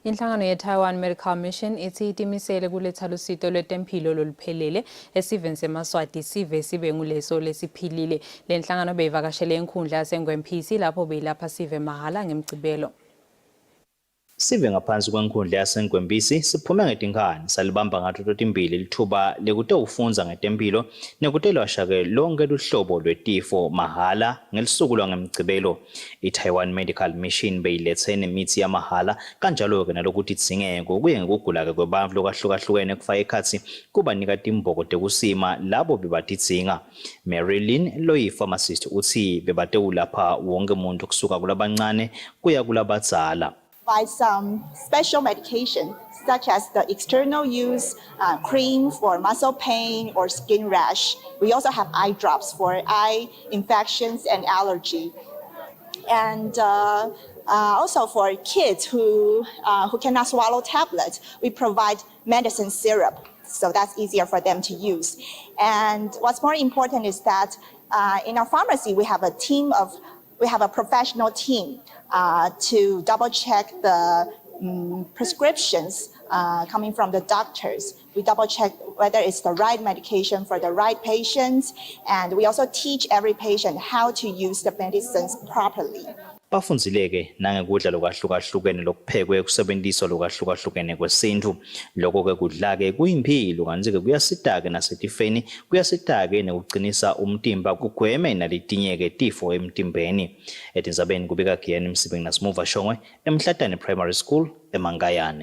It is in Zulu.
Inhlangano ye-Taiwan Medical Mission ithi itimisele kuletha lusito lwetempilo loluphelele esiveni seMaswati sive sibe nguleso lesiphilile. Le nhlangano beyivakashele enkundla yaseNgwemphisi lapho beyilapha sive mahhala ngemgcibelo. Sive ngaphansi kwenkundla yaseNgwemphisi siphume ngetinkani salibamba ngathi totimbili lithuba lekutewufunza ngetempilo nekutelwashake lonke luhlobo lwetifo mahhala ngelisuku lwangemgcibelo. I-Taiwan Medical Mission beyilethe nemithi yamahala kanjalo-ke nalokuthi idzingeke kuye ngokugula-ke kwebantu lokahlukahlukene kufaka ekhatsi kubanika timboko tekusima labo bebatidzinga. Marilyn loyi-pharmacist uthi bebatewulapha wonke muntu kusuka kulabancane kuya kulabadzala. By some special medication, such as the external use cream for muscle pain or skin rash. We also have eye drops for eye infections and allergy. And also for kids who cannot swallow tablets, we provide medicine syrup. So that's easier for them to use. And what's more important is that in our pharmacy, we have a professional team to double check the prescriptions coming from the doctors. We double check whether it's the right medication for the right patients, and we also teach every patient how to use the medicines properly. Bafundzileke nangekudla lokahlukahlukene lokuphekwe kusebenziswa lokahlukahlukene kwesintu. Lokho-ke kudla-ke kuyimphilo kanti-ke kuyasita-ke nasetifeni, kuyasita-ke nekugcinisa umtimba kugweme naletinyeke tifo emtimbeni. Etindzabeni kubika Giyan Msibeng naSmuva Shongwe eMhlatane Primary School eMangayane.